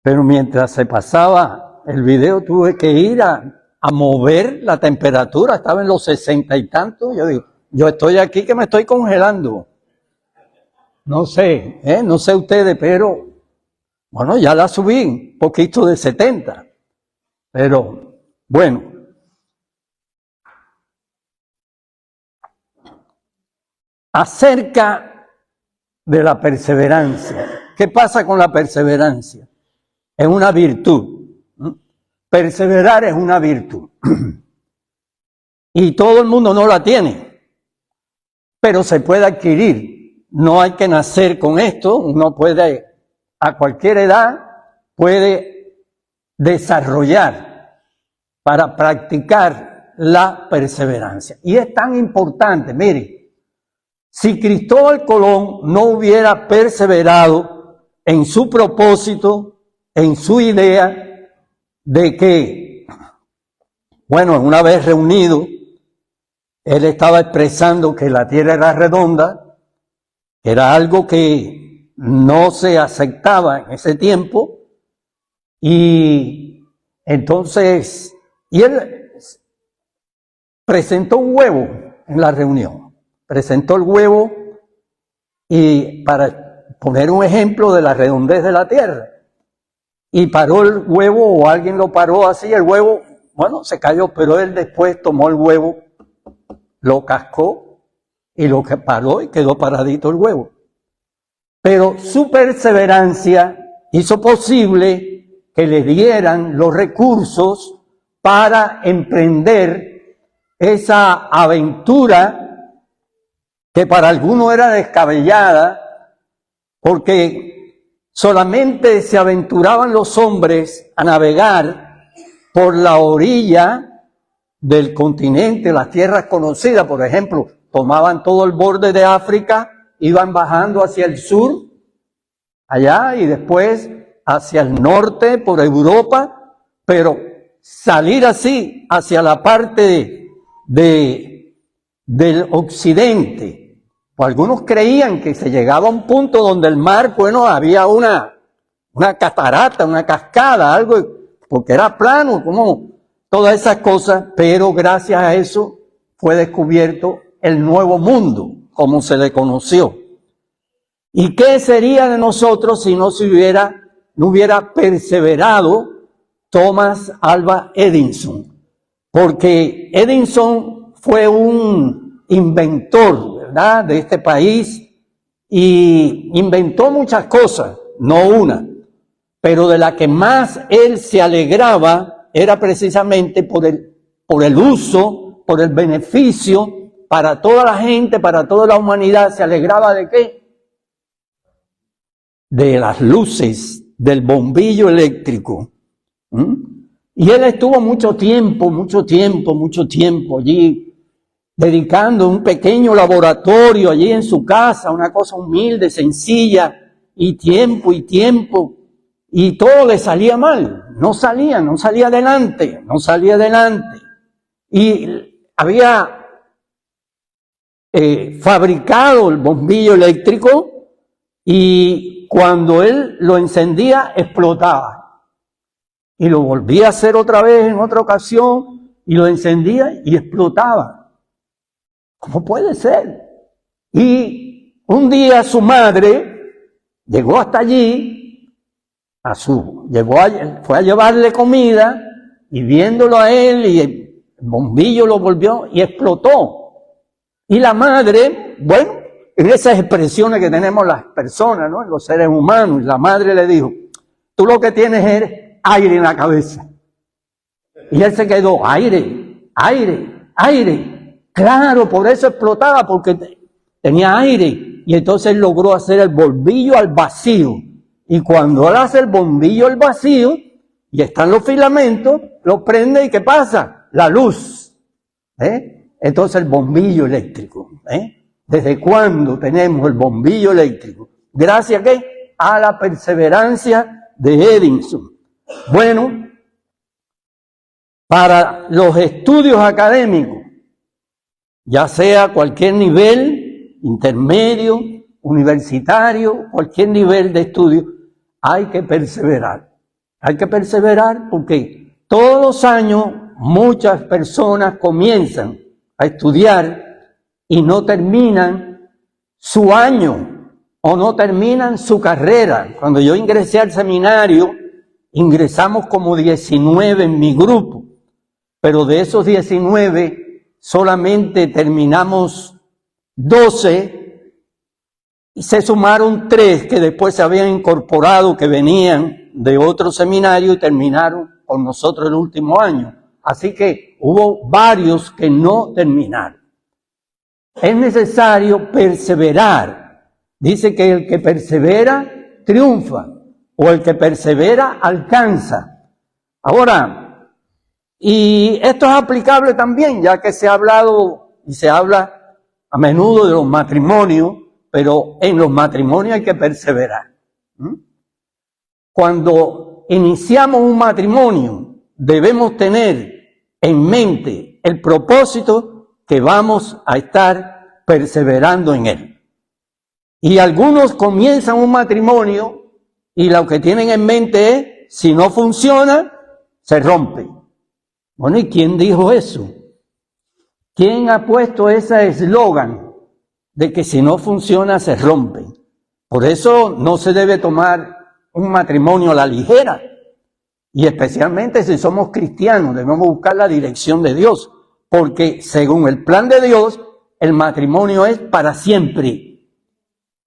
Pero mientras se pasaba el video tuve que ir a mover la temperatura, estaba en los 60 y tantos. Yo digo, yo estoy aquí que me estoy congelando. No sé, no sé ustedes, pero bueno, ya la subí un poquito de 70. Pero bueno, acerca de la perseverancia. ¿Qué pasa con la perseverancia? Es una virtud. Perseverar es una virtud. Y todo el mundo no la tiene, pero se puede adquirir. No hay que nacer con esto. Uno puede, a cualquier edad, puede desarrollar para practicar la perseverancia. Y es tan importante, mire, si Cristóbal Colón no hubiera perseverado en su propósito, en su idea de que, bueno, una vez reunido, él estaba expresando que la Tierra era redonda, que era algo que no se aceptaba en ese tiempo, y entonces, y él presentó un huevo en la reunión, presentó el huevo y para poner un ejemplo de la redondez de la Tierra, y paró el huevo o alguien lo paró así, el huevo, bueno, se cayó, pero él después tomó el huevo, lo cascó y lo paró y quedó paradito el huevo. Pero su perseverancia hizo posible que le dieran los recursos para emprender esa aventura que para algunos era descabellada, porque solamente se aventuraban los hombres a navegar por la orilla del continente, las tierras conocidas. Por ejemplo, tomaban todo el borde de África, iban bajando hacia el sur, allá, y después hacia el norte, por Europa, pero salir así hacia la parte del occidente. O algunos creían que se llegaba a un punto donde el mar, bueno, había una catarata, una cascada, algo, porque era plano, como todas esas cosas, pero gracias a eso fue descubierto el nuevo mundo, como se le conoció. ¿Y qué sería de nosotros si no hubiera perseverado Thomas Alva Edison? Porque Edison fue un inventor, ¿verdad?, de este país, y inventó muchas cosas, no una, pero de la que más él se alegraba era precisamente por el uso, por el beneficio para toda la gente, para toda la humanidad. Se alegraba ¿de qué? De las luces, del bombillo eléctrico. Y él estuvo mucho tiempo allí, dedicando un pequeño laboratorio allí en su casa, una cosa humilde, sencilla, y tiempo, y todo le salía mal, no salía adelante. Y había fabricado el bombillo eléctrico, y cuando él lo encendía, explotaba. Y lo volvía a hacer otra vez en otra ocasión, y lo encendía y explotaba. ¿Cómo puede ser? Y un día su madre llegó hasta allí, fue a llevarle comida, y viéndolo a él, y el bombillo lo volvió y explotó. Y la madre, bueno, en esas expresiones que tenemos las personas, ¿no?, los seres humanos, la madre le dijo: tú lo que tienes es aire en la cabeza. Y él se quedó, aire. Claro, por eso explotaba, porque tenía aire. Y entonces él logró hacer el bombillo al vacío. Y cuando él hace el bombillo al vacío, y están los filamentos, lo prende, ¿y qué pasa? La luz. Entonces el bombillo eléctrico. ¿Desde cuándo tenemos el bombillo eléctrico? ¿Gracias a qué? A la perseverancia de Edison. Bueno, para los estudios académicos, ya sea cualquier nivel, intermedio, universitario, cualquier nivel de estudio, hay que perseverar. Hay que perseverar porque todos los años muchas personas comienzan a estudiar y no terminan su año o no terminan su carrera. Cuando yo ingresé al seminario, ingresamos como 19 en mi grupo, pero de esos 19 solamente terminamos 12 y se sumaron 3 que después se habían incorporado, que venían de otro seminario y terminaron con nosotros el último año. Así que hubo varios que no terminaron. Es necesario perseverar. Dice que el que persevera triunfa, o el que persevera alcanza. Ahora, y esto es aplicable también, ya que se ha hablado y se habla a menudo de los matrimonios, pero en los matrimonios hay que perseverar. Cuando iniciamos un matrimonio, debemos tener en mente el propósito que vamos a estar perseverando en él. Y algunos comienzan un matrimonio y lo que tienen en mente es, si no funciona, se rompe. Bueno, ¿y quién dijo eso? ¿Quién ha puesto ese eslogan de que si no funciona, se rompe? Por eso no se debe tomar un matrimonio a la ligera. Y especialmente si somos cristianos, debemos buscar la dirección de Dios. Porque según el plan de Dios, el matrimonio es para siempre.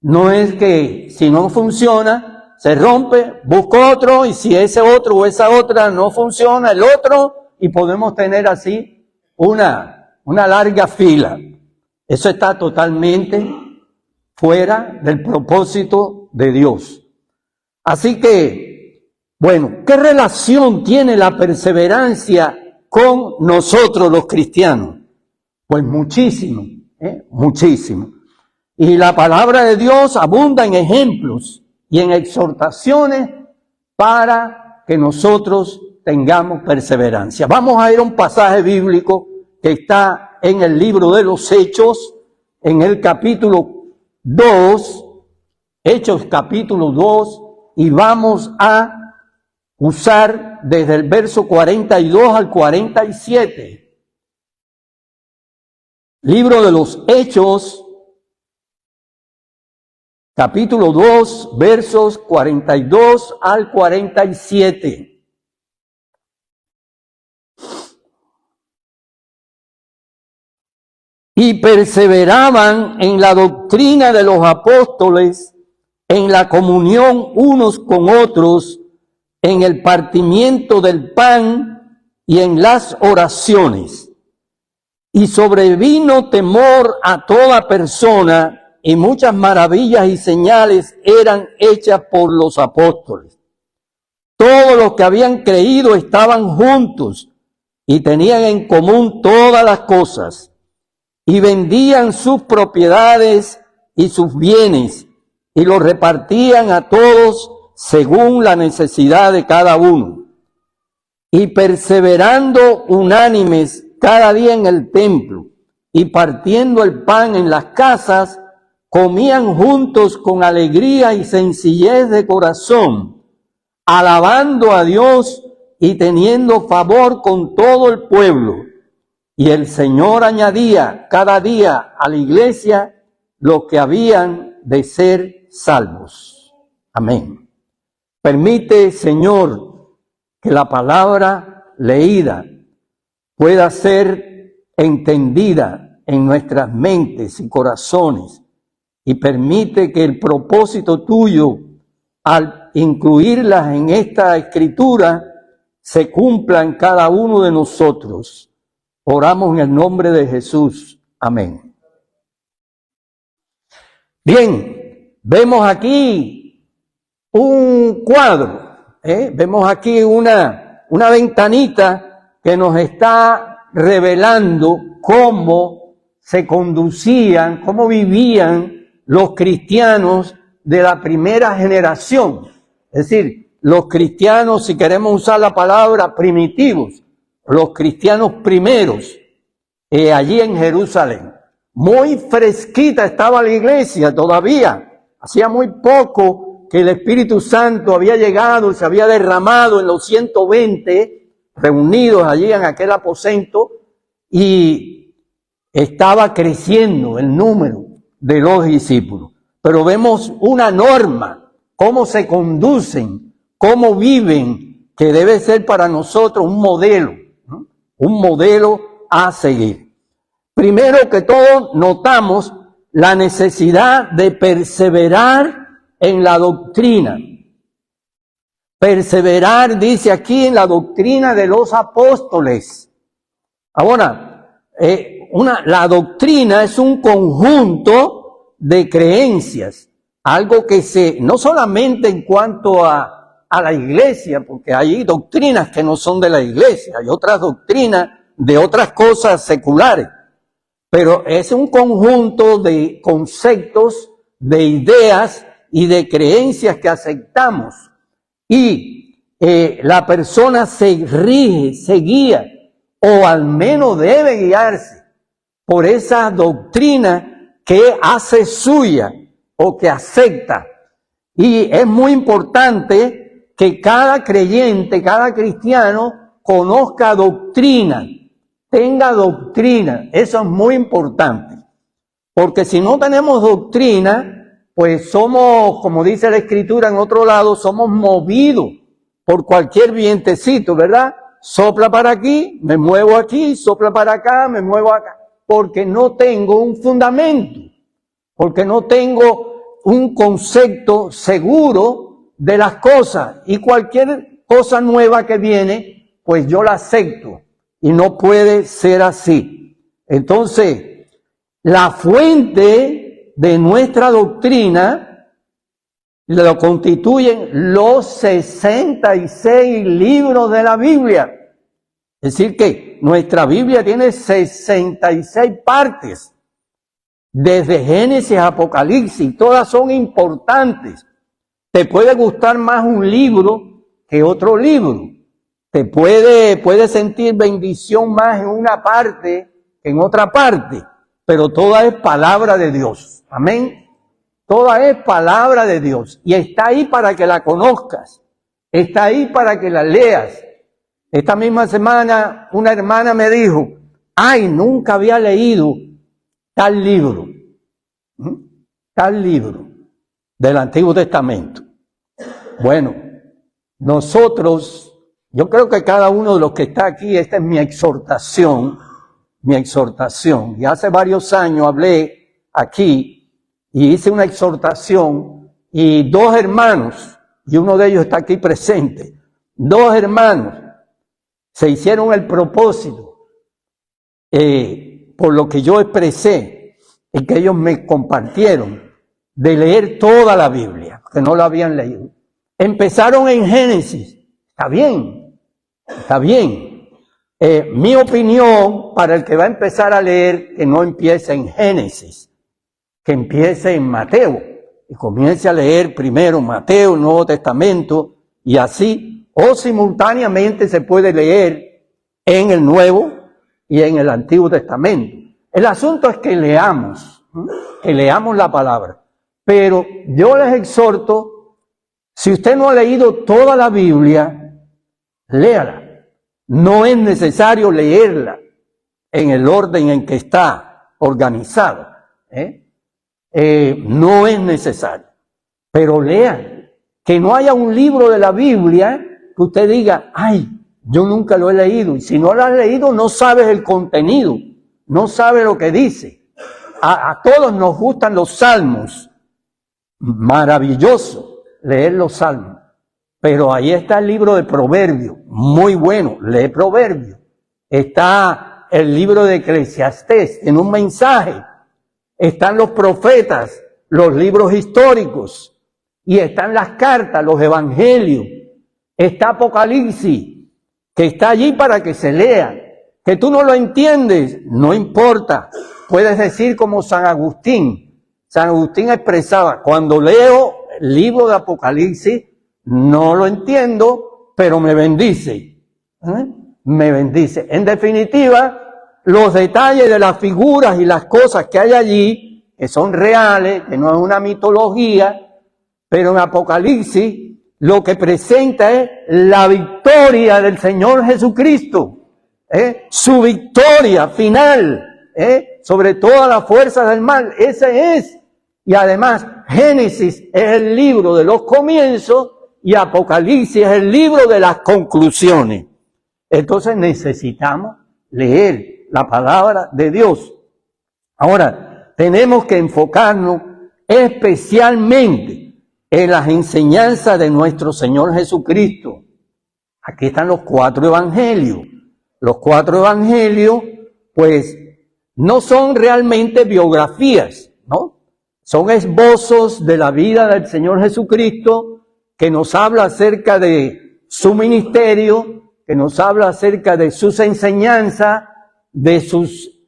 No es que si no funciona, se rompe, busco otro, y si ese otro o esa otra no funciona, el otro, y podemos tener así una larga fila. Eso está totalmente fuera del propósito de Dios. Así que, bueno, ¿qué relación tiene la perseverancia con nosotros los cristianos? Pues muchísimo, muchísimo. Y la palabra de Dios abunda en ejemplos y en exhortaciones para que nosotros tengamos perseverancia. Vamos a ir a un pasaje bíblico que está en el libro de los Hechos, en el capítulo 2, Hechos capítulo 2, y vamos a usar desde el verso 42 al 47. Libro de los Hechos, capítulo 2, versos 42 al 47. Y perseveraban en la doctrina de los apóstoles, en la comunión unos con otros, en el partimiento del pan y en las oraciones. Y sobrevino temor a toda persona, y muchas maravillas y señales eran hechas por los apóstoles. Todos los que habían creído estaban juntos y tenían en común todas las cosas, y vendían sus propiedades y sus bienes, y los repartían a todos según la necesidad de cada uno. Y perseverando unánimes cada día en el templo, y partiendo el pan en las casas, comían juntos con alegría y sencillez de corazón, alabando a Dios y teniendo favor con todo el pueblo. Y el Señor añadía cada día a la iglesia los que habían de ser salvos. Amén. Permite, Señor, que la palabra leída pueda ser entendida en nuestras mentes y corazones, y permite que el propósito tuyo, al incluirlas en esta escritura, se cumpla en cada uno de nosotros. Oramos en el nombre de Jesús. Amén. Bien, vemos aquí un cuadro, vemos aquí una ventanita que nos está revelando cómo se conducían, cómo vivían los cristianos de la primera generación. Es decir, los cristianos, si queremos usar la palabra primitivos, los cristianos primeros, allí en Jerusalén. Muy fresquita estaba la iglesia todavía. Hacía muy poco que el Espíritu Santo había llegado, se había derramado en los 120 reunidos allí en aquel aposento, y estaba creciendo el número de los discípulos. Pero vemos una norma, cómo se conducen, cómo viven, que debe ser para nosotros un modelo, ¿no? Un modelo a seguir. Primero que todo, notamos la necesidad de perseverar en la doctrina. Perseverar, dice aquí, en la doctrina de los apóstoles. Ahora, la doctrina es un conjunto de creencias, algo que no solamente en cuanto a la iglesia, porque hay doctrinas que no son de la iglesia, hay otras doctrinas de otras cosas seculares, pero es un conjunto de conceptos, de ideas y de creencias que aceptamos, y la persona se rige, se guía, o al menos debe guiarse por esa doctrina que hace suya o que acepta. Y es muy importante que cada creyente, cada cristiano conozca doctrina, tenga doctrina. Eso es muy importante, porque si no tenemos doctrina, pues somos, como dice la Escritura en otro lado, somos movidos por cualquier vientecito, ¿verdad? Sopla para aquí, me muevo aquí, sopla para acá, me muevo acá, porque no tengo un fundamento, porque no tengo un concepto seguro de las cosas, y cualquier cosa nueva que viene, pues yo la acepto, y no puede ser así. Entonces, la fuente de nuestra doctrina lo constituyen los 66 libros de la Biblia. Es decir que nuestra Biblia tiene 66 partes, desde Génesis a Apocalipsis, todas son importantes. Te puede gustar más un libro que otro libro. Te puede sentir bendición más en una parte que en otra parte, pero toda es palabra de Dios. Amén. Toda es palabra de Dios y está ahí para que la conozcas, está ahí para que la leas. Esta misma semana una hermana me dijo, ay, nunca había leído tal libro del Antiguo Testamento. Bueno, nosotros, yo creo que cada uno de los que está aquí, esta es mi exhortación, y hace varios años hablé aquí, y hice una exhortación, y dos hermanos, y uno de ellos está aquí presente, dos hermanos se hicieron el propósito, por lo que yo expresé, y que ellos me compartieron, de leer toda la Biblia, que no la habían leído. Empezaron en Génesis, está bien. Mi opinión, para el que va a empezar a leer, que no empiece en Génesis, que empiece en Mateo y comience a leer primero Mateo, el Nuevo Testamento, y así, o simultáneamente se puede leer en el Nuevo y en el Antiguo Testamento. El asunto es que leamos la palabra. Pero yo les exhorto, si usted no ha leído toda la Biblia, léala. No es necesario leerla en el orden en que está organizada, no es necesario, pero lean, que no haya un libro de la Biblia que usted diga, ay, yo nunca lo he leído, y si no lo has leído no sabes el contenido, no sabes lo que dice. A todos nos gustan los salmos, maravilloso leer los salmos, pero ahí está el libro de Proverbios, muy bueno, lee Proverbios. Está el libro de Eclesiastés, en un mensaje. Están los profetas, los libros históricos, y están las cartas, los evangelios. Está Apocalipsis, que está allí para que se lea. Que tú no lo entiendes, no importa. Puedes decir como San Agustín. San Agustín expresaba, cuando leo el libro de Apocalipsis, no lo entiendo, pero me bendice. Me bendice. En definitiva, los detalles de las figuras y las cosas que hay allí, que son reales, que no es una mitología, Pero en Apocalipsis lo que presenta es la victoria del Señor Jesucristo, su victoria final, sobre todas las fuerzas del mal. Ese es. Y además, Génesis es el libro de los comienzos y Apocalipsis es el libro de las conclusiones. Entonces necesitamos leer la palabra de Dios. Ahora, tenemos que enfocarnos especialmente en las enseñanzas de nuestro Señor Jesucristo. Aquí están los 4 evangelios. Los 4 evangelios, pues, no son realmente biografías, ¿no? Son esbozos de la vida del Señor Jesucristo que nos habla acerca de su ministerio, que nos habla acerca de sus enseñanzas, de sus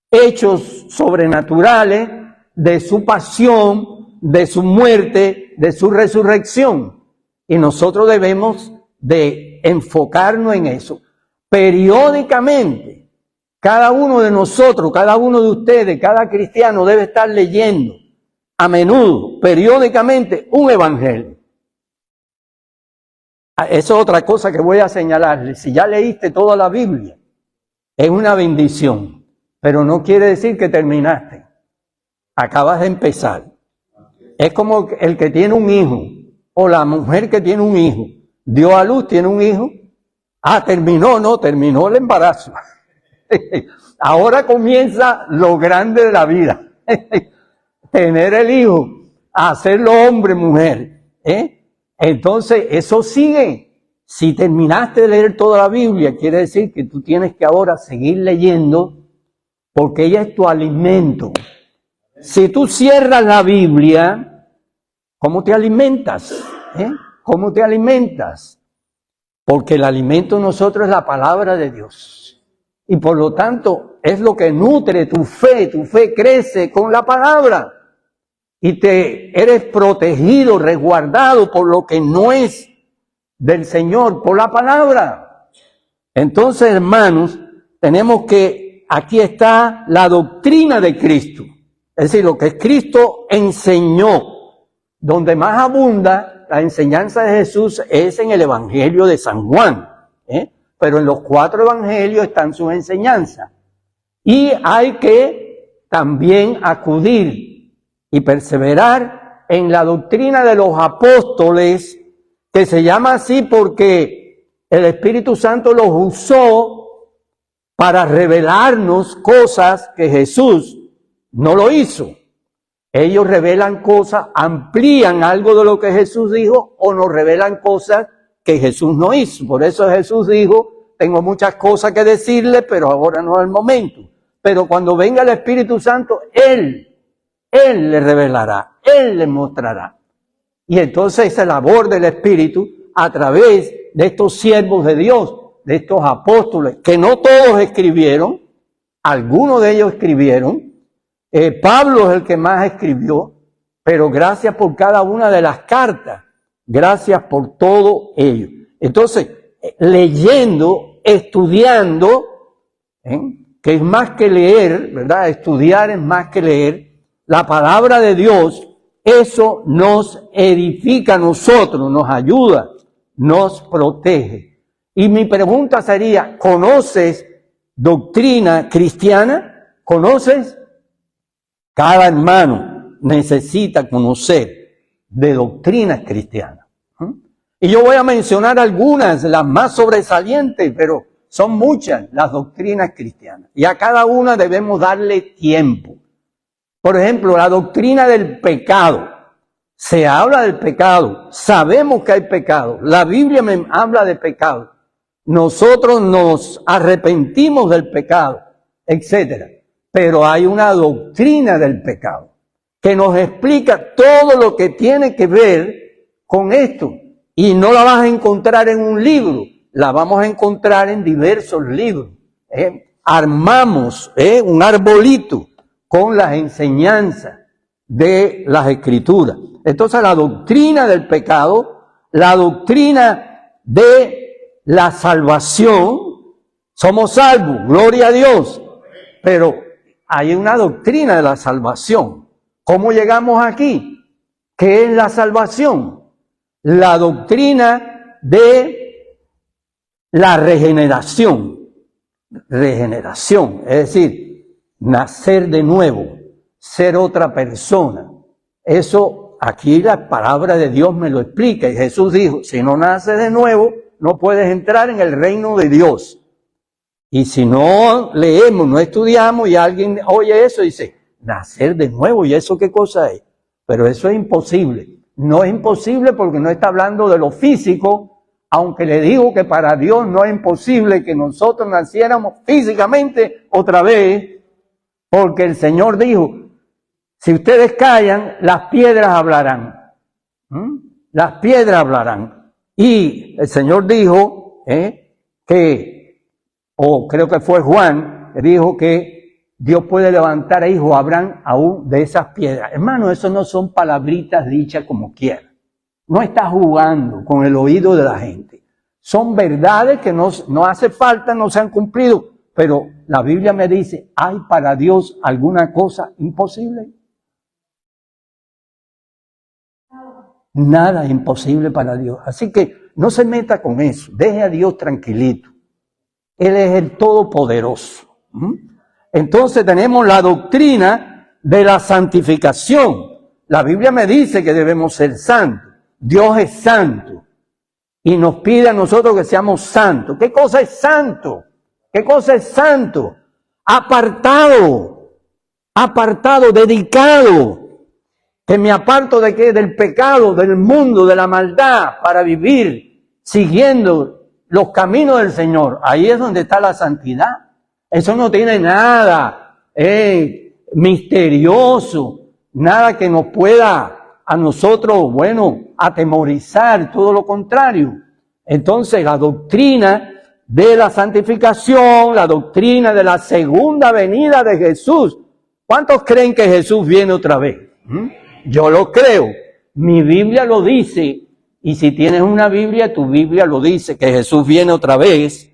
hechos sobrenaturales, de su pasión, de su muerte, de su resurrección. Y nosotros debemos de enfocarnos en eso. Periódicamente, cada uno de nosotros, cada uno de ustedes, cada cristiano debe estar leyendo a menudo, periódicamente, un evangelio. Eso es otra cosa que voy a señalarles. Si ya leíste toda la Biblia, es una bendición, pero no quiere decir que terminaste. Acabas de empezar. Es como el que tiene un hijo, o la mujer que tiene un hijo. Dio a luz, tiene un hijo. Terminó el embarazo. Ahora comienza lo grande de la vida. Tener el hijo, hacerlo hombre, mujer. Entonces, eso sigue. Si terminaste de leer toda la Biblia, quiere decir que tú tienes que ahora seguir leyendo, porque ella es tu alimento. Si tú cierras la Biblia, ¿cómo te alimentas? ¿Cómo te alimentas? Porque el alimento de nosotros es la palabra de Dios. Y por lo tanto, es lo que nutre tu fe. Tu fe crece con la palabra. Y eres protegido, resguardado por lo que no es del Señor, por la palabra. Entonces, hermanos, tenemos que, aquí está la doctrina de Cristo. Es decir, lo que Cristo enseñó. Donde más abunda la enseñanza de Jesús es en el Evangelio de San Juan. Pero en los 4 evangelios están sus enseñanzas. Y hay que también acudir y perseverar en la doctrina de los apóstoles, que se llama así porque el Espíritu Santo los usó para revelarnos cosas que Jesús no lo hizo. Ellos revelan cosas, amplían algo de lo que Jesús dijo, o nos revelan cosas que Jesús no hizo. Por eso Jesús dijo, tengo muchas cosas que decirle, pero ahora no es el momento. Pero cuando venga el Espíritu Santo, Él le revelará, Él le mostrará. Y entonces esa labor del Espíritu, a través de estos siervos de Dios, de estos apóstoles, que no todos escribieron, algunos de ellos escribieron. Pablo es el que más escribió, pero gracias por cada una de las cartas, gracias por todo ello. Entonces, leyendo, estudiando, que es más que leer, ¿verdad? Estudiar es más que leer. La palabra de Dios, eso nos edifica a nosotros, nos ayuda, nos protege. Y mi pregunta sería, ¿conoces doctrina cristiana? ¿Conoces? Cada hermano necesita conocer de doctrina cristiana. Y yo voy a mencionar algunas, las más sobresalientes, pero son muchas las doctrinas cristianas. Y a cada una debemos darle tiempo. Por ejemplo, la doctrina del pecado. Se habla del pecado. Sabemos que hay pecado. La Biblia me habla de pecado. Nosotros nos arrepentimos del pecado, etcétera. Pero hay una doctrina del pecado que nos explica todo lo que tiene que ver con esto. Y no la vas a encontrar en un libro, la vamos a encontrar en diversos libros. Armamos un arbolito con las enseñanzas de las Escrituras. Entonces la doctrina del pecado, la doctrina de la salvación, somos salvos, gloria a Dios, pero hay una doctrina de la salvación. ¿Cómo llegamos aquí? ¿Qué es la salvación? La doctrina de la regeneración. Regeneración, es decir, nacer de nuevo, ser otra persona. Eso aquí la palabra de Dios me lo explica. Y Jesús dijo, si no naces de nuevo, no puedes entrar en el reino de Dios. Y si no leemos, no estudiamos y alguien oye eso y dice, nacer de nuevo, ¿y eso qué cosa es? Pero eso es imposible. No es imposible porque no está hablando de lo físico, aunque le digo que para Dios no es imposible que nosotros naciéramos físicamente otra vez, porque el Señor dijo, si ustedes callan, las piedras hablarán. Las piedras hablarán. Y el Señor dijo creo que fue Juan, que dijo que Dios puede levantar a hijos a Abraham aún de esas piedras. Hermano, eso no son palabritas dichas como quiera. No está jugando con el oído de la gente. Son verdades que no hace falta, no se han cumplido. Pero la Biblia me dice, ¿hay para Dios alguna cosa imposible? Nada es imposible para Dios. Así que no se meta con eso. Deje a Dios tranquilito. Él es el Todopoderoso. Entonces tenemos la doctrina de la santificación. La Biblia me dice que debemos ser santos. Dios es santo. Y nos pide a nosotros que seamos santos. ¿Qué cosa es santo? ¿Qué cosa es santo? Apartado. Apartado, dedicado. Que me aparto de qué? Del pecado, del mundo, de la maldad, para vivir siguiendo los caminos del Señor. Ahí es donde está la santidad. Eso no tiene nada misterioso, nada que nos pueda a nosotros, atemorizar, todo lo contrario. Entonces, la doctrina de la santificación, la doctrina de la segunda venida de Jesús. ¿Cuántos creen que Jesús viene otra vez? Yo lo creo. Mi Biblia lo dice. Y si tienes una Biblia, tu Biblia lo dice, que Jesús viene otra vez.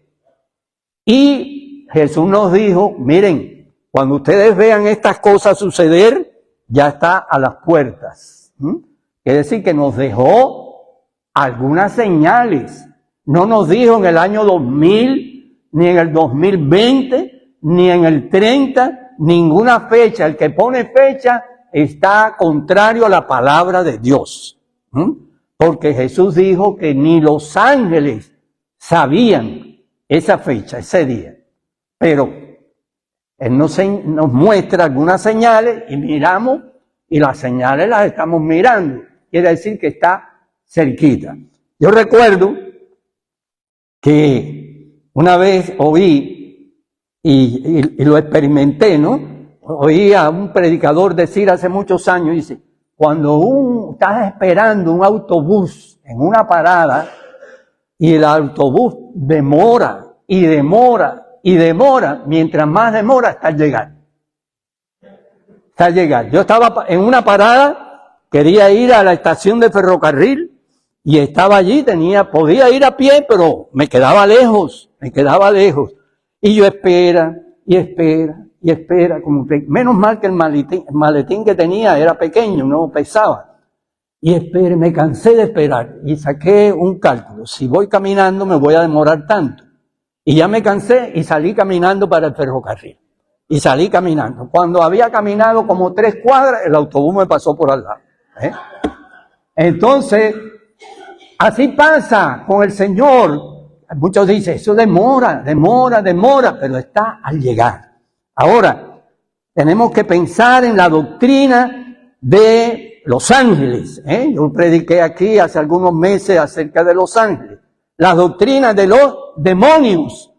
Y Jesús nos dijo, miren, cuando ustedes vean estas cosas suceder, ya está a las puertas. Es decir, que nos dejó algunas señales. No nos dijo en el año 2000, ni en el 2020, ni en el 30, ninguna fecha. El que pone fecha está contrario a la palabra de Dios. Porque Jesús dijo que ni los ángeles sabían esa fecha, ese día. Pero Él nos muestra algunas señales y miramos, y las señales las estamos mirando. Quiere decir que está cerquita. Yo recuerdo que una vez oí, y lo experimenté, ¿no? Oí a un predicador decir hace muchos años, dice, cuando estás esperando un autobús en una parada y el autobús demora y demora y demora, mientras más demora está al llegar. Está al llegar. Yo estaba en una parada, quería ir a la estación de ferrocarril y estaba allí, podía ir a pie, pero me quedaba lejos. Y yo espera, como menos mal que el maletín que tenía era pequeño, no pesaba. Y me cansé de esperar y saqué un cálculo. Si voy caminando me voy a demorar tanto. Y ya me cansé y salí caminando para el ferrocarril. Y salí caminando. Cuando había caminado como 3 cuadras, el autobús me pasó por al lado. Entonces, así pasa con el Señor. Muchos dicen, eso demora, pero está al llegar. Ahora, tenemos que pensar en la doctrina de los ángeles. Yo prediqué aquí hace algunos meses acerca de los ángeles. La doctrina de los demonios.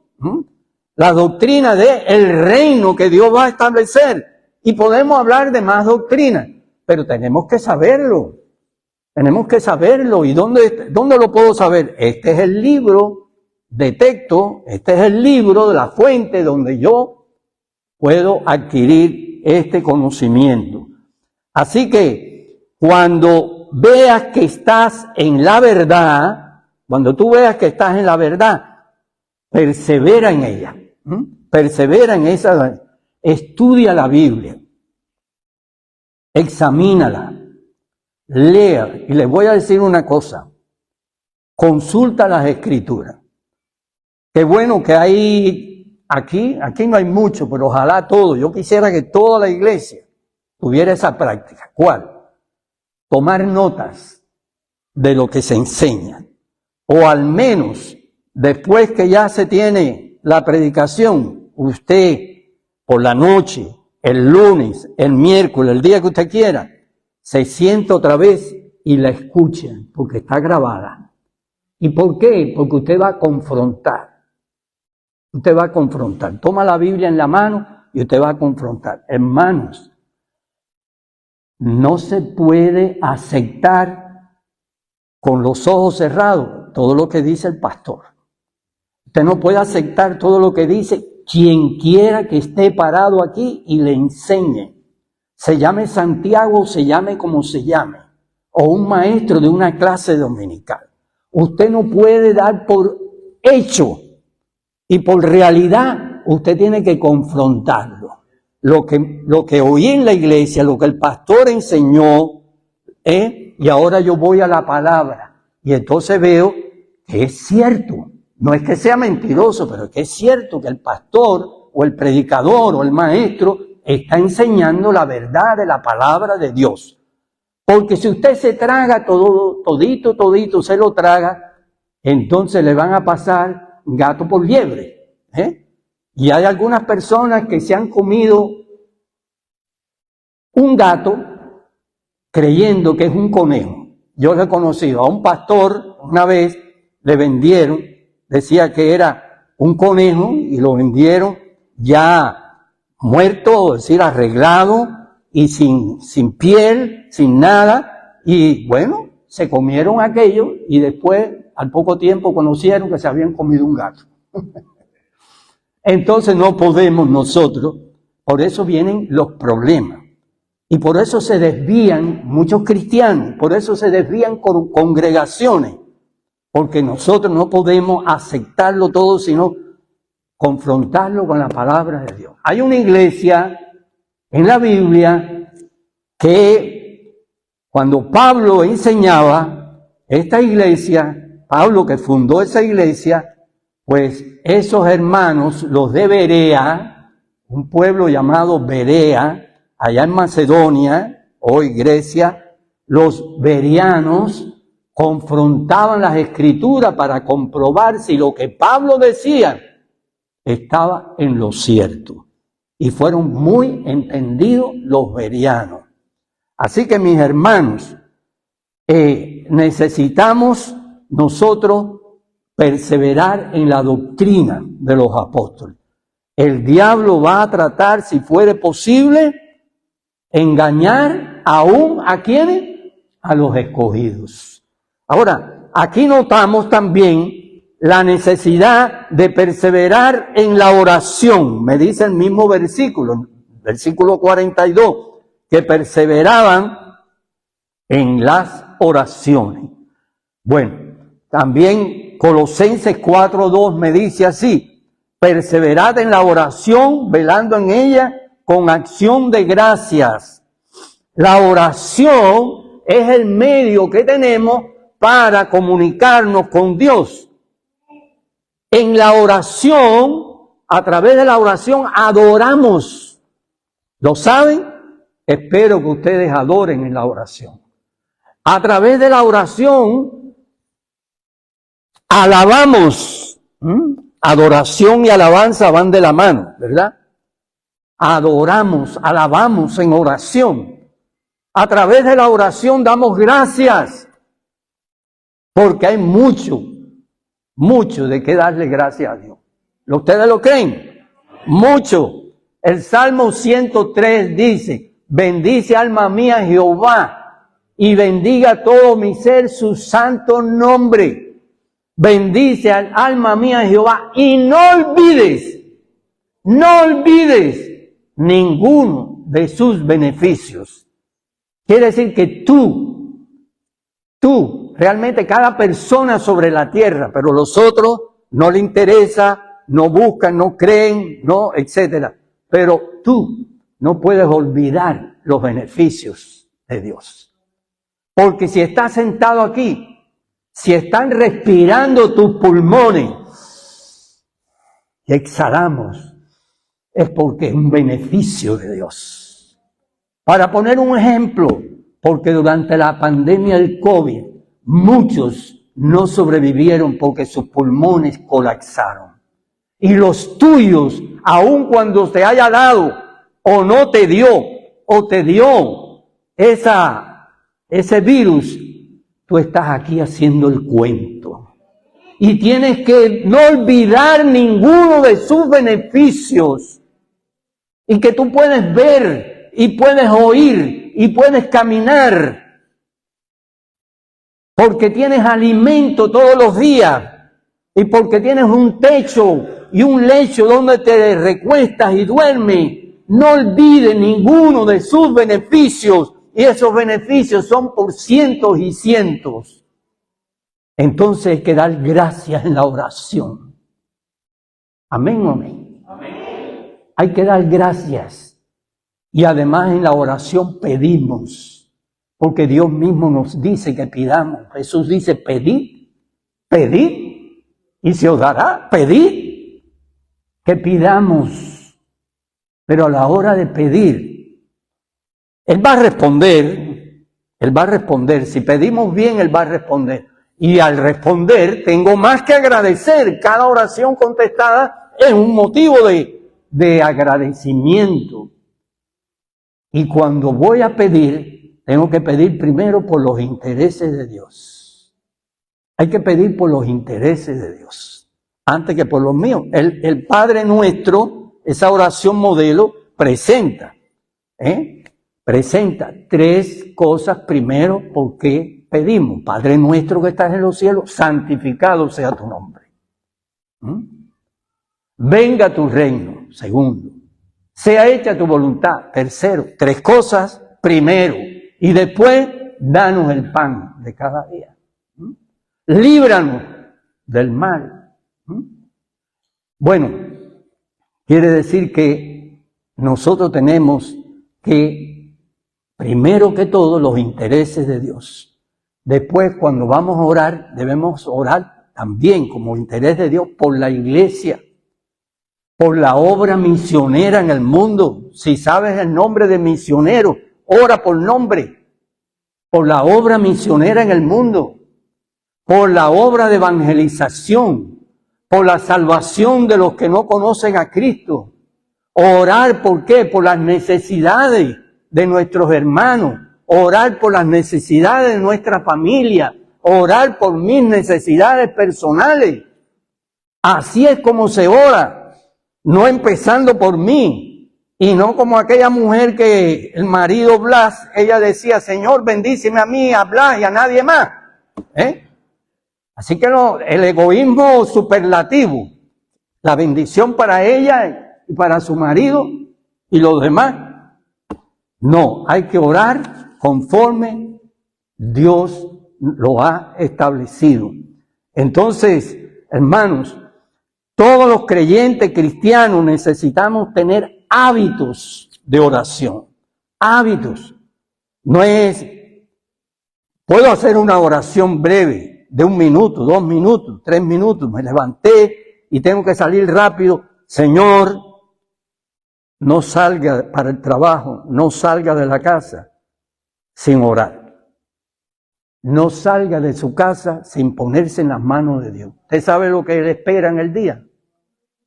La doctrina del reino que Dios va a establecer. Y podemos hablar de más doctrinas, pero tenemos que saberlo. ¿Y dónde lo puedo saber? Este es el libro de texto, este es el libro de la fuente donde yo puedo adquirir este conocimiento. Así que cuando veas que estás en la verdad, cuando tú veas que estás en la verdad, persevera en ella. Persevera en esa, estudia la Biblia, examínala, lea. Y les voy a decir una cosa. Consulta las Escrituras. Qué bueno que hay aquí no hay mucho, pero ojalá todo. Yo quisiera que toda la iglesia tuviera esa práctica. ¿Cuál? Tomar notas de lo que se enseña. O al menos, después que ya se tiene la predicación, usted por la noche, el lunes, el miércoles, el día que usted quiera, se sienta otra vez y la escucha, porque está grabada. ¿Y por qué? Porque usted va a confrontar. Usted va a confrontar. Toma la Biblia en la mano y usted va a confrontar. Hermanos, no se puede aceptar con los ojos cerrados todo lo que dice el pastor. Usted no puede aceptar todo lo que dice quien quiera que esté parado aquí y le enseñe. Se llame Santiago, se llame como se llame. O un maestro de una clase dominical. Usted no puede dar por hecho y por realidad. Usted tiene que confrontarlo. Lo que oí en la iglesia, lo que el pastor enseñó, y ahora yo voy a la palabra. Y entonces veo que es cierto. No es que sea mentiroso, pero es que es cierto que el pastor o el predicador o el maestro está enseñando la verdad de la palabra de Dios. Porque si usted se traga todito, se lo traga, entonces le van a pasar gato por liebre. Y hay algunas personas que se han comido un gato creyendo que es un conejo. Yo he conocido a un pastor, una vez le vendieron, decía que era un conejo y lo vendieron ya muerto, es decir, arreglado y sin piel, sin nada. Y bueno, se comieron aquello y después, al poco tiempo, conocieron que se habían comido un gato. Entonces no podemos nosotros, por eso vienen los problemas. Y por eso se desvían muchos cristianos, por eso se desvían congregaciones. Porque nosotros no podemos aceptarlo todo, sino confrontarlo con la palabra de Dios. Hay una iglesia en la Biblia que cuando Pablo enseñaba, esta iglesia, Pablo que fundó esa iglesia, pues esos hermanos, los de Berea, un pueblo llamado Berea, allá en Macedonia, hoy Grecia, los bereanos confrontaban las Escrituras para comprobar si lo que Pablo decía estaba en lo cierto. Y fueron muy entendidos los bereanos. Así que, mis hermanos, necesitamos nosotros perseverar en la doctrina de los apóstoles. El diablo va a tratar, si fuere posible, engañar aún a quienes, a los escogidos. Ahora, aquí notamos también la necesidad de perseverar en la oración. Me dice el mismo versículo 42, que perseveraban en las oraciones. Bueno, también Colosenses 4:2 me dice así: perseverad en la oración, velando en ella con acción de gracias. La oración es el medio que tenemos para comunicarnos con Dios. En la oración, a través de la oración, adoramos. ¿Lo saben? Espero que ustedes adoren en la oración. A través de la oración, alabamos. Adoración y alabanza van de la mano, ¿verdad? Adoramos, alabamos en oración. A través de la oración damos gracias. Porque hay mucho de qué darle gracias a Dios. ¿Ustedes lo creen? Mucho. El Salmo 103 dice: bendice alma mía Jehová, y bendiga todo mi ser su santo nombre. Bendice al alma mía Jehová, y no olvides ninguno de sus beneficios. Quiere decir que tú, realmente cada persona sobre la tierra, pero los otros no le interesa, no buscan, no creen, no, etcétera. Pero tú no puedes olvidar los beneficios de Dios. Porque si estás sentado aquí, si están respirando tus pulmones y exhalamos, es porque es un beneficio de Dios. Para poner un ejemplo, porque durante la pandemia del COVID, muchos no sobrevivieron porque sus pulmones colapsaron. Y los tuyos, aun cuando te haya dado o no te dio, o te dio ese virus, tú estás aquí haciendo el cuento. Y tienes que no olvidar ninguno de sus beneficios. Y que tú puedes ver, y puedes oír, y puedes caminar. Porque tienes alimento todos los días. Y porque tienes un techo y un lecho donde te recuestas y duermes. No olvides ninguno de sus beneficios. Y esos beneficios son por cientos y cientos. Entonces hay que dar gracias en la oración. Amén o amén. Amén. Hay que dar gracias. Y además en la oración pedimos. Porque Dios mismo nos dice que pidamos. Jesús dice, pedid, pedid, y se os dará. Pedid, que pidamos. Pero a la hora de pedir, Él va a responder. Él va a responder. Si pedimos bien, Él va a responder. Y al responder, tengo más que agradecer. Cada oración contestada es un motivo de agradecimiento. Y cuando voy a pedir, tengo que pedir primero por los intereses de Dios. Hay que pedir por los intereses de Dios, antes que por los míos. El Padre Nuestro, esa oración modelo, presenta 3 cosas primero porque pedimos. Padre Nuestro que estás en los cielos, santificado sea tu nombre. Venga tu reino, segundo. Sea hecha tu voluntad, tercero. 3 cosas, primero. Y después, danos el pan de cada día. Líbranos del mal. Bueno, quiere decir que nosotros tenemos que, primero que todo, los intereses de Dios. Después, cuando vamos a orar, debemos orar también como interés de Dios por la iglesia, por la obra misionera en el mundo. Si sabes el nombre de misionero, ora por nombre, por la obra misionera en el mundo, por la obra de evangelización, por la salvación de los que no conocen a Cristo. Orar, ¿por qué? Por las necesidades de nuestros hermanos, orar por las necesidades de nuestra familia, orar por mis necesidades personales. Así es como se ora, no empezando por mí, y no como aquella mujer que el marido Blas, ella decía, Señor, bendíceme a mí, a Blas y a nadie más. Así que no, el egoísmo superlativo, la bendición para ella y para su marido y los demás. No, hay que orar conforme Dios lo ha establecido. Entonces, hermanos, todos los creyentes cristianos necesitamos tener hábitos de oración. Hábitos. No es, puedo hacer una oración breve de 1 minuto, 2 minutos, 3 minutos. Me levanté y tengo que salir rápido. Señor, no salga para el trabajo, no salga de la casa sin orar. No salga de su casa sin ponerse en las manos de Dios. ¿Usted sabe lo que le espera en el día?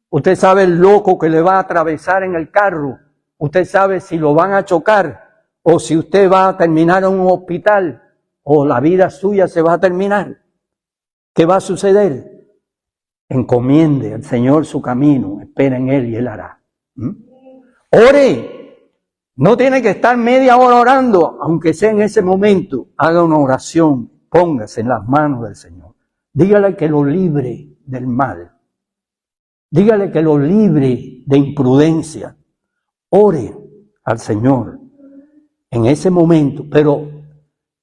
Usted sabe el loco que le va a atravesar en el carro. Usted sabe si lo van a chocar o si usted va a terminar en un hospital o la vida suya se va a terminar. ¿Qué va a suceder? Encomiende al Señor su camino, espera en Él y Él hará. Ore. No tiene que estar media hora orando, aunque sea en ese momento. Haga una oración, póngase en las manos del Señor. Dígale que lo libre del mal. Dígale que lo libre de imprudencia. Ore al Señor en ese momento, pero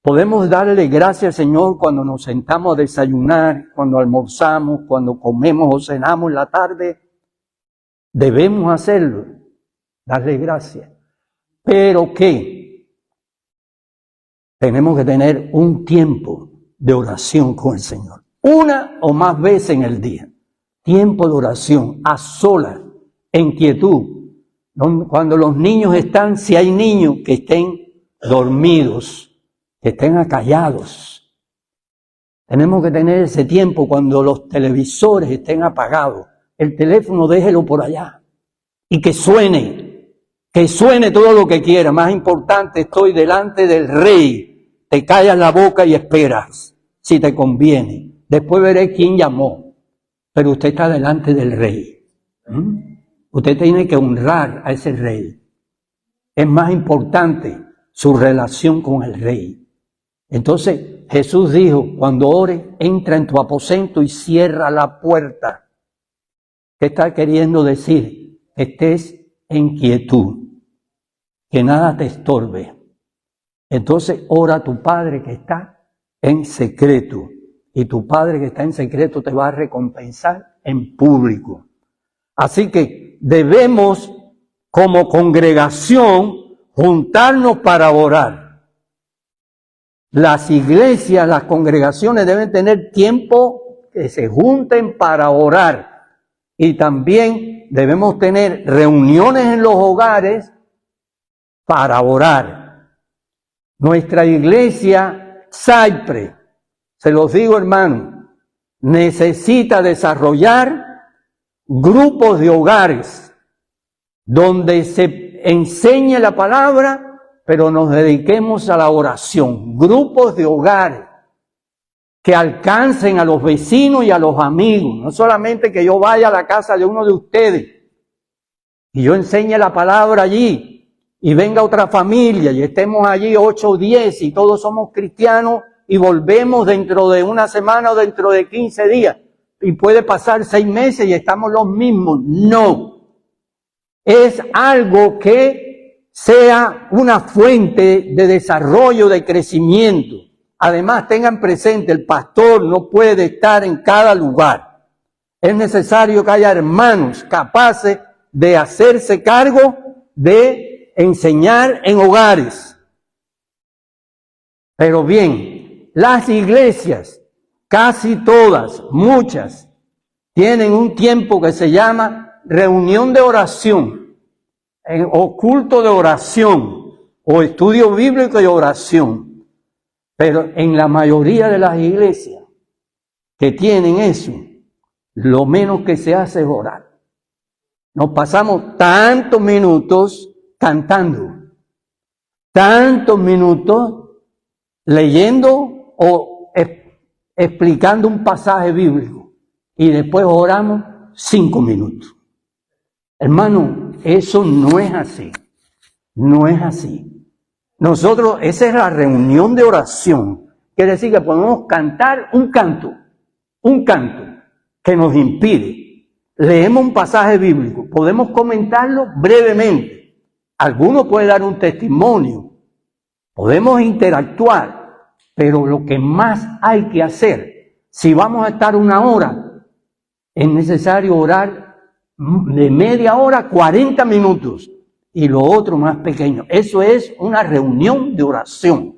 podemos darle gracias al Señor cuando nos sentamos a desayunar, cuando almorzamos, cuando comemos o cenamos en la tarde. Debemos hacerlo, darle gracias. Pero ¿qué? tenemos que tener un tiempo de oración con el Señor. Una o más veces en el día. Tiempo de oración, a solas, en quietud. Cuando los niños están, si hay niños que estén dormidos, que estén acallados. Tenemos que tener ese tiempo cuando los televisores estén apagados. El teléfono déjelo por allá. Y que suene todo lo que quiera. Más importante, estoy delante del Rey. Te callas la boca y esperas, si te conviene. Después veré quién llamó. Pero usted está delante del Rey. Usted tiene que honrar a ese Rey. Es más importante su relación con el Rey. Entonces Jesús dijo, cuando ores, entra en tu aposento y cierra la puerta. ¿Qué está queriendo decir? Que estés en quietud, que nada te estorbe. Entonces ora a tu Padre que está en secreto. Y tu Padre que está en secreto te va a recompensar en público. Así que debemos, como congregación, juntarnos para orar. Las iglesias, las congregaciones deben tener tiempo que se junten para orar. Y también debemos tener reuniones en los hogares para orar. Nuestra iglesia, Cypress, se los digo, hermano, necesita desarrollar grupos de hogares donde se enseñe la palabra, pero nos dediquemos a la oración. Grupos de hogares que alcancen a los vecinos y a los amigos. No solamente que yo vaya a la casa de uno de ustedes y yo enseñe la palabra allí y venga otra familia y estemos allí 8 o 10 y todos somos cristianos y volvemos dentro de una semana o dentro de 15 días. Y puede pasar 6 meses y estamos los mismos. No. Es algo que sea una fuente de desarrollo, de crecimiento. Además, tengan presente, el pastor no puede estar en cada lugar. Es necesario que haya hermanos capaces de hacerse cargo de enseñar en hogares. Pero bien, las iglesias, casi todas, muchas, tienen un tiempo que se llama reunión de oración, o culto de oración, o estudio bíblico de oración. Pero en la mayoría de las iglesias que tienen eso, lo menos que se hace es orar. Nos pasamos tantos minutos cantando, tantos minutos leyendo o explicando un pasaje bíblico y después oramos 5 minutos. Hermano, eso no es así. No es así. Nosotros, esa es la reunión de oración. Quiere decir que podemos cantar un canto que nos impide. Leemos un pasaje bíblico, podemos comentarlo brevemente. Alguno puede dar un testimonio, podemos interactuar, pero lo que más hay que hacer, si vamos a estar 1 hora, es necesario orar de media hora a 40 minutos. Y lo otro más pequeño. Eso es una reunión de oración.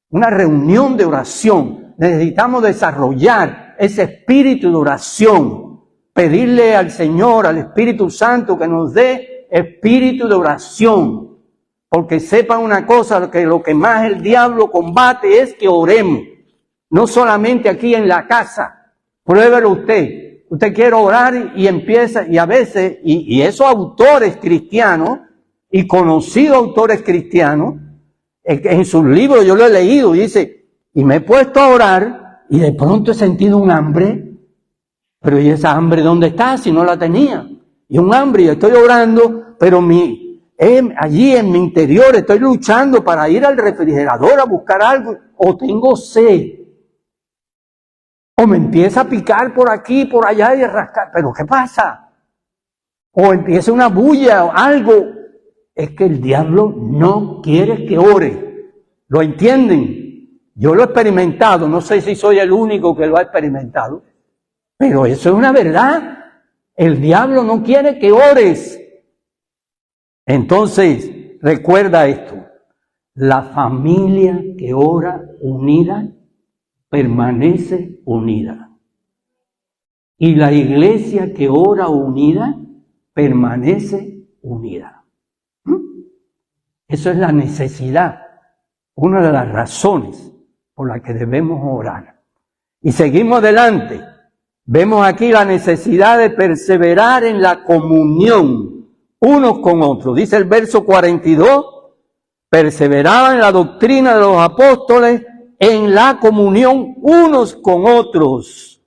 Una reunión de oración. Necesitamos desarrollar ese espíritu de oración. Pedirle al Señor, al Espíritu Santo, que nos dé espíritu de oración. Porque sepan una cosa, que lo que más el diablo combate es que oremos. No solamente aquí en la casa. Pruébelo usted. Usted quiere orar y empieza, y a veces, y esos autores cristianos, y conocidos autores cristianos, en sus libros yo lo he leído, y dice, y me he puesto a orar, y de pronto he sentido un hambre, pero ¿y esa hambre dónde está? Si no la tenía. Y un hambre, y estoy orando, pero allí en mi interior estoy luchando para ir al refrigerador a buscar algo, o tengo sed, o me empieza a picar por aquí, por allá, y a rascar, pero ¿qué pasa? O empieza una bulla, o algo. Es que el diablo no quiere que ore. ¿Lo entienden? Yo lo he experimentado, no sé si soy el único que lo ha experimentado, pero eso es una verdad. El diablo no quiere que ores. Entonces, recuerda esto. La familia que ora unida permanece unida. Y la iglesia que ora unida permanece unida. Eso es la necesidad, una de las razones por las que debemos orar. Y seguimos adelante. Vemos aquí la necesidad de perseverar en la comunión unos con otros. Dice el verso 42, perseveraban en la doctrina de los apóstoles, en la comunión unos con otros.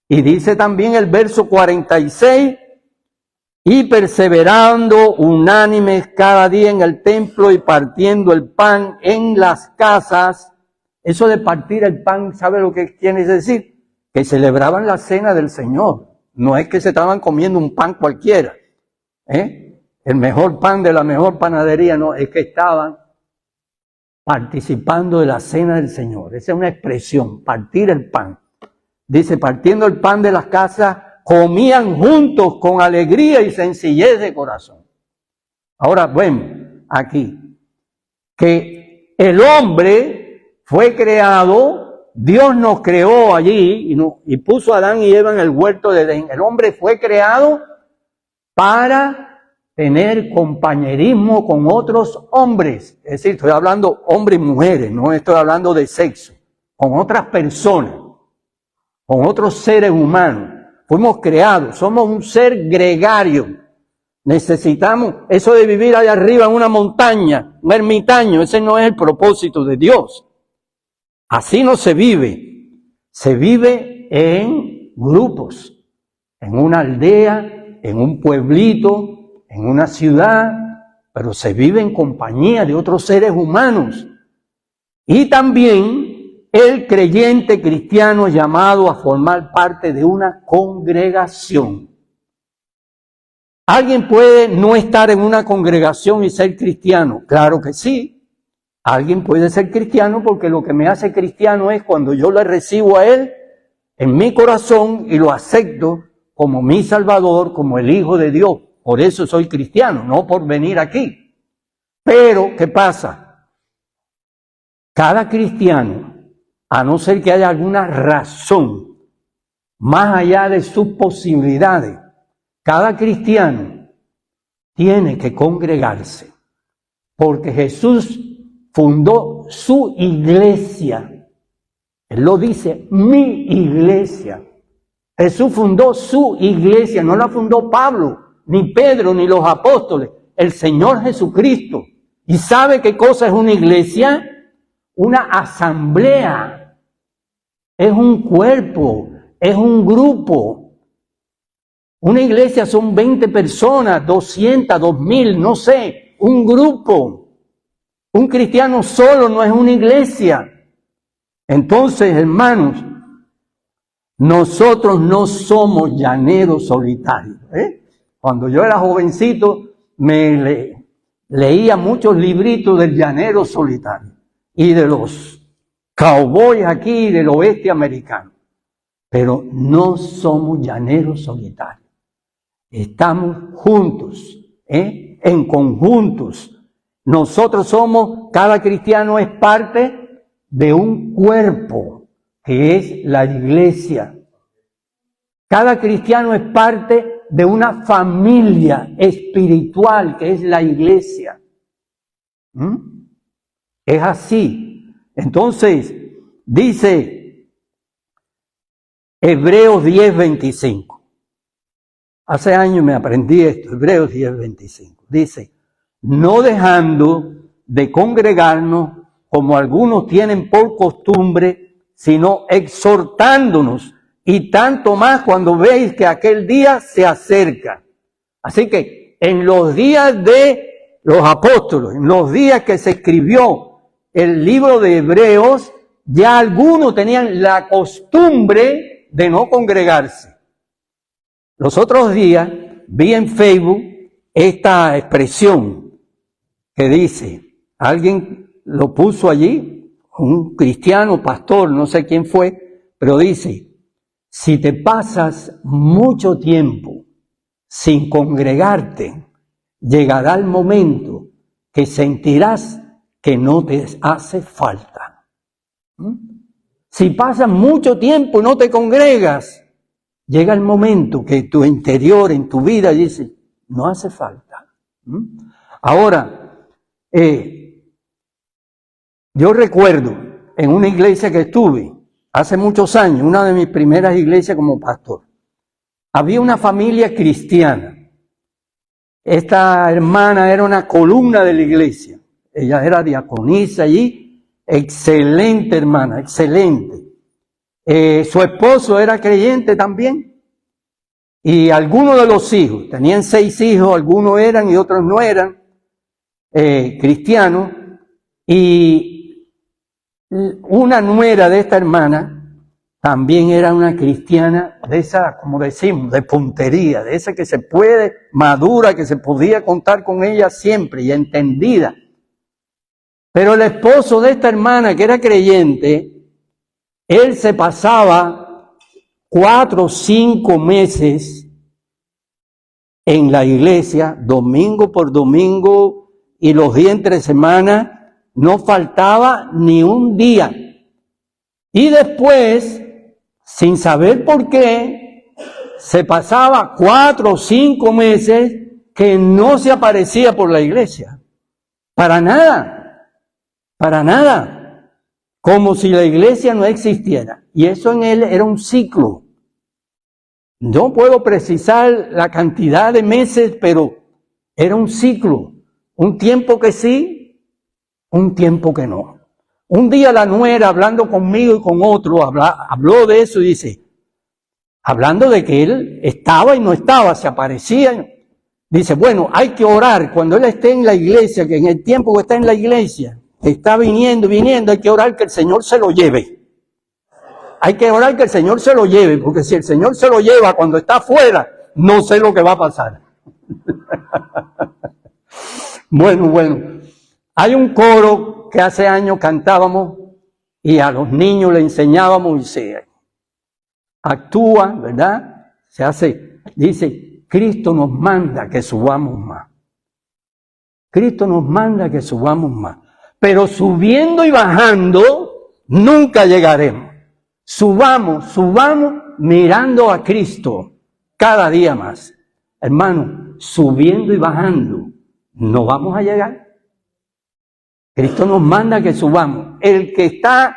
Y dice también el verso 46, y perseverando unánimes cada día en el templo y partiendo el pan en las casas. Eso de partir el pan, ¿sabe lo que quiere decir? Que celebraban la cena del Señor. No es que se estaban comiendo un pan cualquiera, el mejor pan de la mejor panadería, no, es que estaban participando de la cena del Señor. Esa es una expresión, partir el pan. Dice, partiendo el pan de las casas, comían juntos con alegría y sencillez de corazón. Ahora, bueno, aquí, que el hombre fue creado, Dios nos creó allí y puso a Adán y Eva en el huerto de Edén. El hombre fue creado para tener compañerismo con otros hombres. Es decir, estoy hablando hombres y mujeres, no estoy hablando de sexo. Con otras personas, con otros seres humanos. Fuimos creados, somos un ser gregario. Necesitamos eso de vivir allá arriba en una montaña, un ermitaño. Ese no es el propósito de Dios. Así no se vive. Se vive en grupos, en una aldea, en un pueblito, en una ciudad, pero se vive en compañía de otros seres humanos. Y también el creyente cristiano es llamado a formar parte de una congregación. ¿Alguien puede no estar en una congregación y ser cristiano? Claro que sí. Alguien puede ser cristiano porque lo que me hace cristiano es cuando yo le recibo a Él en mi corazón y lo acepto como mi Salvador, como el Hijo de Dios. Por eso soy cristiano, no por venir aquí. Pero, ¿qué pasa? Cada cristiano, a no ser que haya alguna razón más allá de sus posibilidades, cada cristiano tiene que congregarse, porque Jesús fundó su iglesia. Él lo dice, mi iglesia. Jesús fundó su iglesia, no la fundó Pablo, ni Pedro, ni los apóstoles, el Señor Jesucristo. ¿Y sabe qué cosa es una iglesia? Una asamblea, es un cuerpo, es un grupo. Una iglesia son 20 personas, 200, 2000, no sé, un grupo. Un cristiano solo no es una iglesia. Entonces, hermanos, nosotros no somos llaneros solitarios. Cuando yo era jovencito, leía muchos libritos del llanero solitario y de los cowboys aquí del oeste americano. Pero no somos llaneros solitarios. Estamos juntos, en conjuntos. Nosotros cada cristiano es parte de un cuerpo que es la iglesia. Cada cristiano es parte de una familia espiritual que es la iglesia. Es así. Entonces, dice Hebreos 10:25. Hace años me aprendí esto, Hebreos 10:25. Dice, no dejando de congregarnos como algunos tienen por costumbre, sino exhortándonos, y tanto más cuando veis que aquel día se acerca. Así que en los días de los apóstoles, en los días que se escribió el libro de Hebreos, ya algunos tenían la costumbre de no congregarse. Los otros días vi en Facebook esta expresión que dice, alguien lo puso allí, un cristiano, pastor, no sé quién fue, pero dice, si te pasas mucho tiempo sin congregarte, llegará el momento que sentirás que no te hace falta. Si pasas mucho tiempo y no te congregas, llega el momento que tu interior, en tu vida, dice, no hace falta. Ahora, yo recuerdo en una iglesia que estuve hace muchos años, una de mis primeras iglesias como pastor, había una familia cristiana. Esta hermana era una columna de la iglesia. Ella era diaconisa allí, excelente hermana, excelente. Su esposo era creyente también. Y algunos de los hijos, tenían 6 hijos, algunos eran y otros no eran cristianos. Y una nuera de esta hermana también era una cristiana de esa, como decimos, de puntería, de esa que se puede, madura, que se podía contar con ella siempre y entendida. Pero el esposo de esta hermana, que era creyente, él se pasaba 4 o 5 meses en la iglesia, domingo por domingo, y los días entre semana, no faltaba ni un día. Y después, sin saber por qué, se pasaba 4 o 5 meses que no se aparecía por la iglesia. Para nada, para nada. Como si la iglesia no existiera. Y eso en él era un ciclo. No puedo precisar la cantidad de meses, pero era un ciclo. Un tiempo que sí, un tiempo que no. Un día la nuera, hablando conmigo y con otro, habló de eso y dice, hablando de que él estaba y no estaba, se aparecía, dice, bueno, hay que orar cuando él esté en la iglesia, que en el tiempo que está en la iglesia, que está viniendo, hay que orar que el Señor se lo lleve. Hay que orar que el Señor se lo lleve, porque si el Señor se lo lleva cuando está afuera, no sé lo que va a pasar. Bueno, hay un coro que hace años cantábamos y a los niños le enseñábamos y se actúa, ¿verdad? Se hace, dice, Cristo nos manda que subamos más. Cristo nos manda que subamos más. Pero subiendo y bajando, nunca llegaremos. Subamos mirando a Cristo cada día más. Hermano, subiendo y bajando, no vamos a llegar. Cristo nos manda que subamos. El que está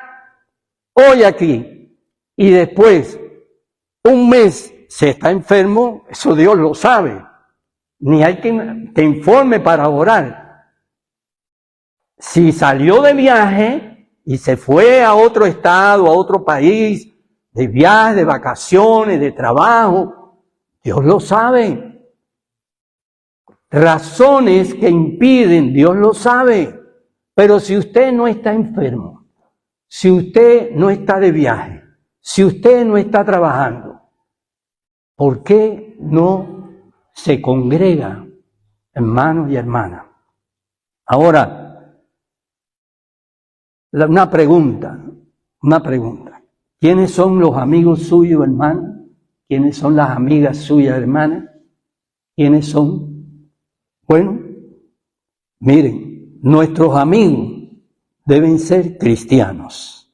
hoy aquí y después un mes se está enfermo, eso Dios lo sabe. Ni hay que te informe para orar. Si salió de viaje y se fue a otro estado, a otro país, de viaje, de vacaciones, de trabajo, Dios lo sabe. Razones que impiden, Dios lo sabe. Pero si usted no está enfermo, si usted no está de viaje, si usted no está trabajando, ¿por qué no se congrega, hermanos y hermanas? Ahora, una pregunta. ¿Quiénes son los amigos suyos, hermanos? ¿Quiénes son las amigas suyas, hermanas? ¿Quiénes son? Bueno, miren. Nuestros amigos deben ser cristianos.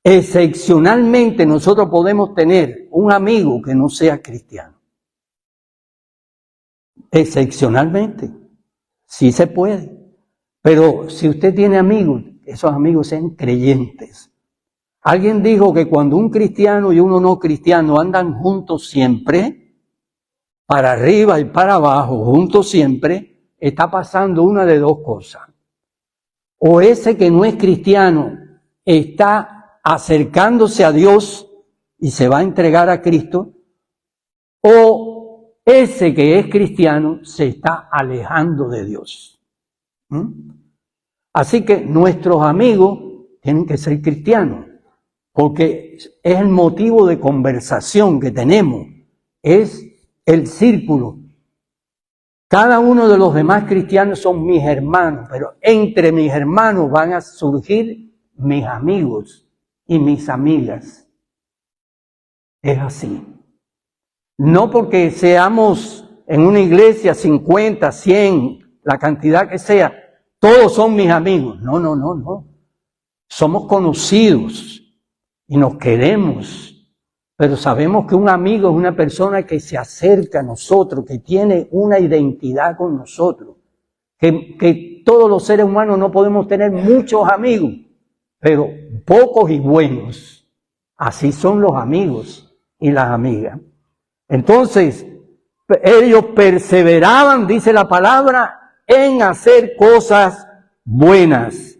Excepcionalmente nosotros podemos tener un amigo que no sea cristiano. Excepcionalmente. Sí se puede. Pero si usted tiene amigos, esos amigos sean creyentes. Alguien dijo que cuando un cristiano y uno no cristiano andan juntos siempre, para arriba y para abajo, juntos siempre, está pasando una de 2 cosas. O ese que no es cristiano está acercándose a Dios y se va a entregar a Cristo, o ese que es cristiano se está alejando de Dios. Así que nuestros amigos tienen que ser cristianos, porque es el motivo de conversación que tenemos, es el círculo. Cada uno de los demás cristianos son mis hermanos, pero entre mis hermanos van a surgir mis amigos y mis amigas. Es así. No porque seamos en una iglesia 50, 100, la cantidad que sea, todos son mis amigos. No, no, no, no. Somos conocidos y nos queremos, pero sabemos que un amigo es una persona que se acerca a nosotros, que tiene una identidad con nosotros, que todos los seres humanos no podemos tener muchos amigos, pero pocos y buenos. Así son los amigos y las amigas. Entonces, ellos perseveraban, dice la palabra, en hacer cosas buenas.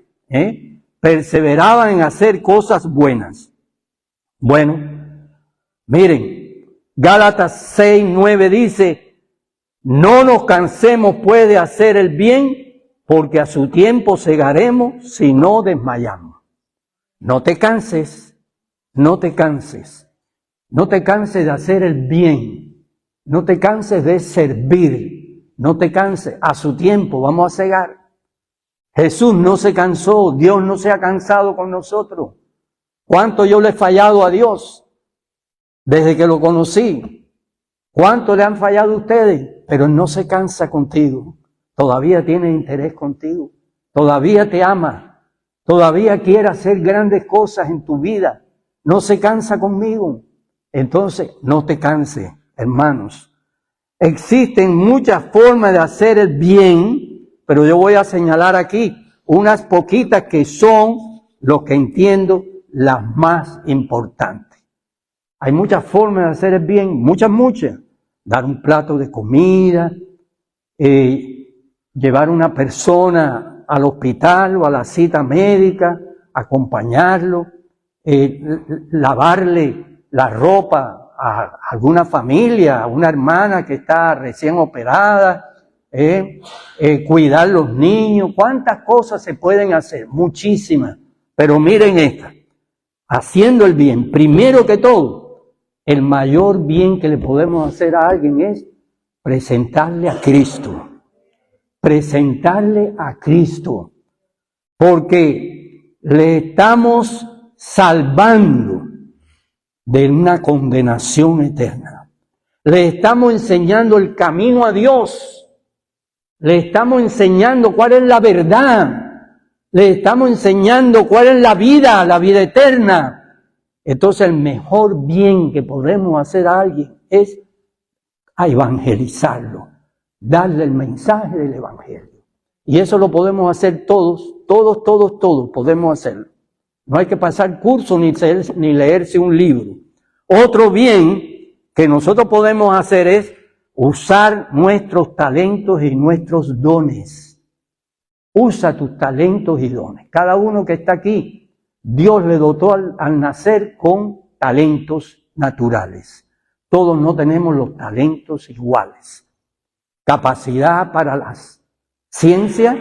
Perseveraban en hacer cosas buenas. Bueno, miren, Gálatas 6:9 dice, no nos cansemos pues de hacer el bien, porque a su tiempo segaremos si no desmayamos. No te canses, no te canses. No te canses de hacer el bien. No te canses de servir. No te canses. A su tiempo vamos a segar. Jesús no se cansó. Dios no se ha cansado con nosotros. ¿Cuánto yo le he fallado a Dios desde que lo conocí? ¿Cuánto le han fallado a ustedes? Pero no se cansa contigo. Todavía tiene interés contigo. Todavía te ama. Todavía quiere hacer grandes cosas en tu vida. No se cansa conmigo. Entonces, no te canses, hermanos. Existen muchas formas de hacer el bien, pero yo voy a señalar aquí unas poquitas que son, lo que entiendo, las más importantes. Hay muchas formas de hacer el bien, muchas. Dar un plato de comida, llevar a una persona al hospital o a la cita médica, acompañarlo, lavarle la ropa a alguna familia, a una hermana que está recién operada, cuidar los niños. ¿Cuántas cosas se pueden hacer? Muchísimas. Pero miren esta, haciendo el bien, primero que todo, el mayor bien que le podemos hacer a alguien es presentarle a Cristo. Presentarle a Cristo. Porque le estamos salvando de una condenación eterna. Le estamos enseñando el camino a Dios. Le estamos enseñando cuál es la verdad. Le estamos enseñando cuál es la vida eterna. Entonces el mejor bien que podemos hacer a alguien es a evangelizarlo, darle el mensaje del evangelio. Y eso lo podemos hacer todos podemos hacerlo. No hay que pasar curso ni leerse un libro. Otro bien que nosotros podemos hacer es usar nuestros talentos y nuestros dones. Usa tus talentos y dones. Cada uno que está aquí, Dios le dotó al nacer con talentos naturales. Todos no tenemos los talentos iguales. Capacidad para las ciencias,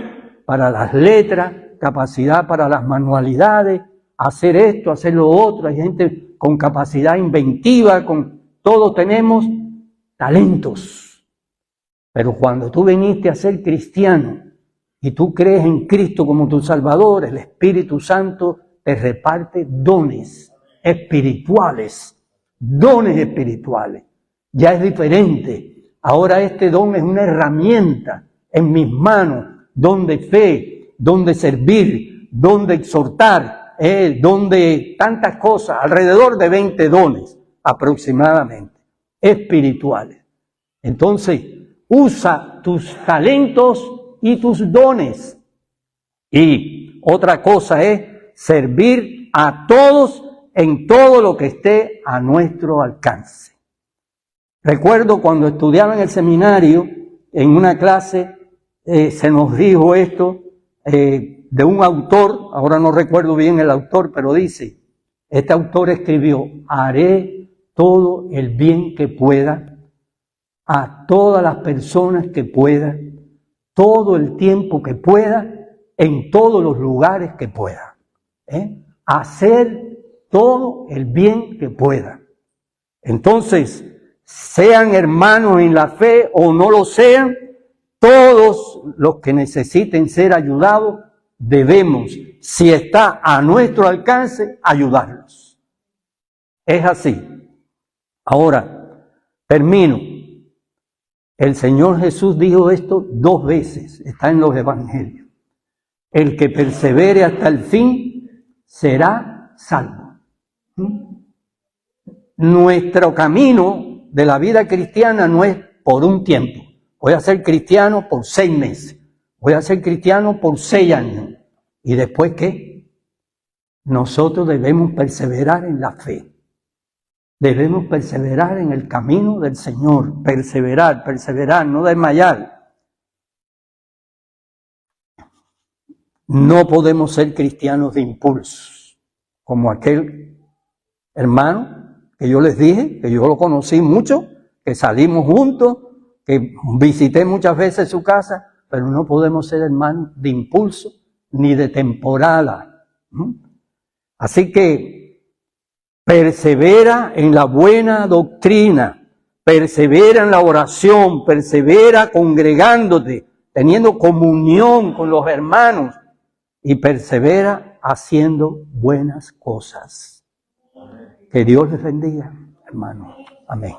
para las letras, capacidad para las manualidades, hacer esto, hacer lo otro. Hay gente con capacidad inventiva, todos tenemos talentos. Pero cuando tú viniste a ser cristiano y tú crees en Cristo como tu Salvador, el Espíritu Santo te reparte dones espirituales. Dones espirituales. Ya es diferente. Ahora este don es una herramienta en mis manos, don de fe, don de servir, don de exhortar, don de tantas cosas, alrededor de 20 dones aproximadamente, espirituales. Entonces, usa tus talentos y tus dones. Y otra cosa es servir a todos en todo lo que esté a nuestro alcance. Recuerdo cuando estudiaba en el seminario, en una clase, se nos dijo esto de un autor, ahora no recuerdo bien el autor, pero dice, este autor escribió, haré todo el bien que pueda, a todas las personas que pueda, todo el tiempo que pueda, en todos los lugares que pueda. Hacer todo el bien que pueda. Entonces, sean hermanos en la fe o no lo sean, todos los que necesiten ser ayudados, debemos, si está a nuestro alcance, ayudarlos. Es así. Ahora, termino. El Señor Jesús dijo esto 2 veces, está en los evangelios. el que persevere hasta el fin será salvo. Nuestro camino de la vida cristiana no es por un tiempo. Voy a ser cristiano por 6 meses. Voy a ser cristiano por 6 años. ¿Y después qué? Nosotros debemos perseverar en la fe. Debemos perseverar en el camino del Señor. Perseverar, no desmayar. No podemos ser cristianos de impulso, como aquel hermano que yo les dije, que yo lo conocí mucho, que salimos juntos, que visité muchas veces su casa, pero no podemos ser hermanos de impulso ni de temporada. Así que persevera en la buena doctrina, persevera en la oración, persevera congregándote, teniendo comunión con los hermanos y persevera haciendo buenas cosas. Que Dios les bendiga, hermanos. Amén.